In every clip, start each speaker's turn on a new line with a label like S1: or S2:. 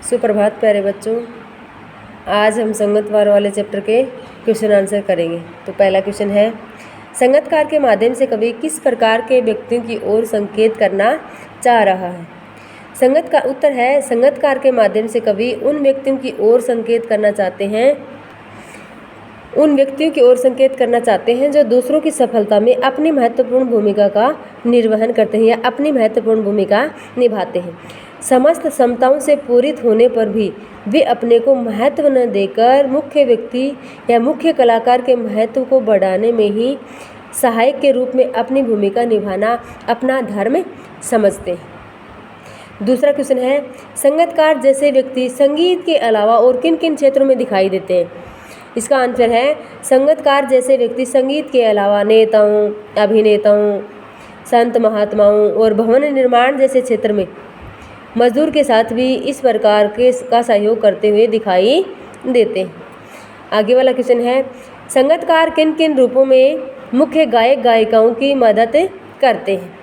S1: सुप्रभात प्यारे बच्चों। आज हम संगतकार वाले चैप्टर के क्वेश्चन आंसर करेंगे। तो पहला क्वेश्चन है, संगतकार के माध्यम से कवि किस प्रकार के व्यक्तियों की ओर संकेत करना चाह रहा है। संगत का उत्तर है, संगतकार के माध्यम से कवि उन व्यक्तियों की ओर संकेत करना चाहते हैं जो दूसरों की सफलता में अपनी महत्वपूर्ण भूमिका का निर्वहन करते हैं या अपनी महत्वपूर्ण भूमिका निभाते हैं। समस्त क्षमताओं से पूरित होने पर भी वे अपने को महत्व न देकर मुख्य व्यक्ति या मुख्य कलाकार के महत्व को बढ़ाने में ही सहायक के रूप में अपनी भूमिका निभाना अपना धर्म समझते हैं। दूसरा क्वेश्चन है, संगतकार जैसे व्यक्ति संगीत के अलावा और किन किन क्षेत्रों में दिखाई देते हैं। इसका आंसर है, संगतकार जैसे व्यक्ति संगीत के अलावा नेताओं, अभिनेताओं, संत महात्माओं और भवन निर्माण जैसे क्षेत्र में मजदूर के साथ भी इस प्रकार का सहयोग करते हुए दिखाई देते हैं। आगे वाला क्वेश्चन है, संगतकार किन किन रूपों में मुख्य गायक गायिकाओं की मदद करते हैं।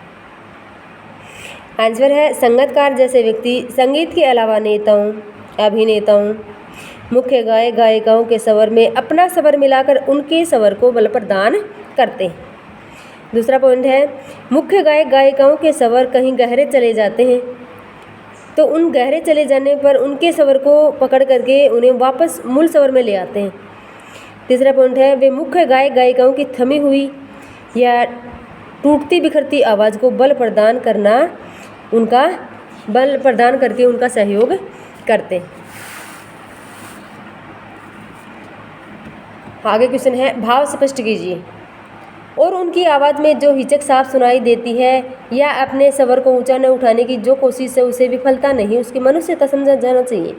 S1: आंसर है, संगतकार जैसे व्यक्ति संगीत के अलावा नेताओं, अभिनेताओं, मुख्य गायक गायिकाओं के स्वर में अपना स्वर मिलाकर उनके स्वर को बल प्रदान करते हैं। दूसरा पॉइंट है, मुख्य गायक गायिकाओं के स्वर कहीं गहरे चले जाते हैं तो उन गहरे चले जाने पर उनके स्वर को पकड़ करके उन्हें वापस मूल स्वर में ले आते हैं। तीसरा पॉइंट है, वे मुख्य गायक गायिकाओं की थमी हुई या टूटती बिखरती आवाज़ को बल प्रदान करके उनका सहयोग करते हैं। आगे क्वेश्चन है, भाव स्पष्ट कीजिए और उनकी आवाज़ में जो हिचक साफ सुनाई देती है या अपने स्वर को ऊंचा न उठाने की जो कोशिश है उसे विफलता नहीं उसकी मनुष्यता समझा जाना चाहिए।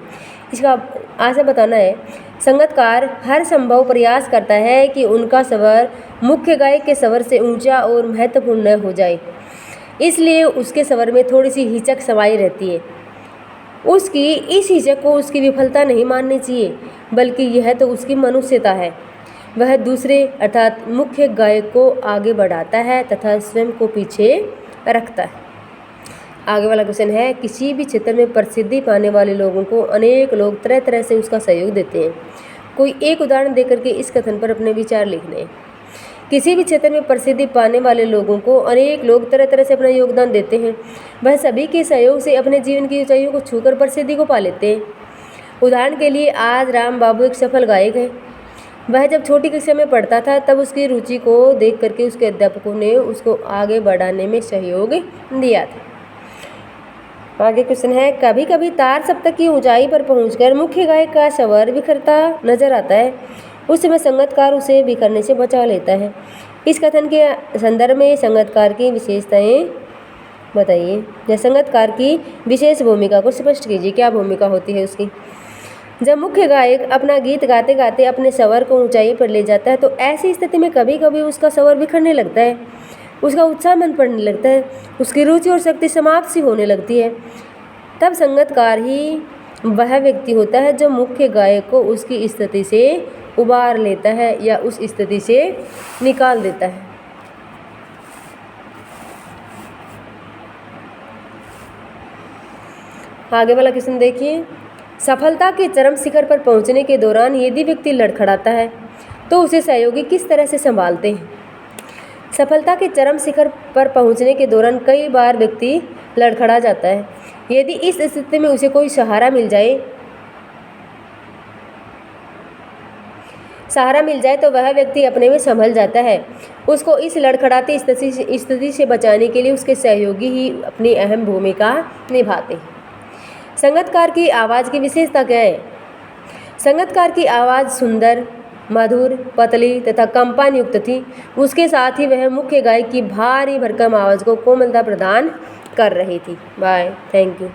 S1: इसका आशा बताना है, संगतकार हर संभव प्रयास करता है कि उनका स्वर मुख्य गायक के स्वर से ऊंचा और महत्वपूर्ण न हो जाए, इसलिए उसके स्वर में थोड़ी सी हिचक समाई रहती है। उसकी इस हिचक को उसकी विफलता नहीं माननी चाहिए, बल्कि यह तो उसकी मनुष्यता है। वह दूसरे अर्थात मुख्य गायक को आगे बढ़ाता है तथा स्वयं को पीछे रखता है। आगे वाला क्वेश्चन है, किसी भी क्षेत्र में प्रसिद्धि पाने वाले लोगों को अनेक लोग तरह तरह से उसका सहयोग देते हैं। कोई एक उदाहरण देकर के इस कथन पर अपने विचार लिखने हैं। किसी भी क्षेत्र में प्रसिद्धि पाने वाले लोगों को अनेक लोग तरह तरह से अपना योगदान देते हैं। वह सभी के सहयोग से अपने जीवन की ऊंचाइयों को छूकर प्रसिद्धि को पा लेते हैं। उदाहरण के लिए आज राम बाबू एक सफल गायक है। वह जब छोटी कक्षा में पढ़ता था तब उसकी रुचि को देख करके उसके अध्यापकों ने उसको आगे बढ़ाने में सहयोग दिया था। आगे क्वेश्चन है, कभी कभी तार सप्तक की ऊंचाई पर पहुंचकर मुख्य गायक का स्वर बिखरता नजर आता है। उस समय संगतकार उसे बिखरने से बचा लेता है। इस कथन के संदर्भ में संगतकार की विशेषताएं बताइए या संगतकार की विशेष भूमिका को स्पष्ट कीजिए। क्या भूमिका होती है उसकी। जब मुख्य गायक अपना गीत गाते गाते अपने स्वर को ऊंचाई पर ले जाता है तो ऐसी स्थिति में कभी कभी उसका स्वर बिखरने लगता है, उसका उत्साह मन पड़ने लगता है, उसकी रुचि और शक्ति समाप्त सी होने लगती है। तब संगतकार ही वह व्यक्ति होता है जो मुख्य गायक को उसकी स्थिति से उबार लेता है या उस स्थिति से निकाल देता है। आगे वाला क्वेश्चन देखिए, सफलता के चरम शिखर पर पहुंचने के दौरान यदि व्यक्ति लड़खड़ाता है तो उसे सहयोगी किस तरह से संभालते हैं। सफलता के चरम शिखर पर पहुंचने के दौरान कई बार व्यक्ति लड़खड़ा जाता है। यदि इस स्थिति में उसे कोई सहारा मिल जाए तो वह व्यक्ति अपने में संभल जाता है। उसको इस लड़खड़ाती स्थिति से बचाने के लिए उसके सहयोगी ही अपनी अहम भूमिका निभाते हैं। संगतकार की आवाज़ की विशेषता क्या है। संगतकार की आवाज़ सुंदर, मधुर, पतली तथा कंपन युक्त थी। उसके साथ ही वह मुख्य गायक की भारी भरकम आवाज़ को कोमलता प्रदान कर रही थी। Bye, thank you.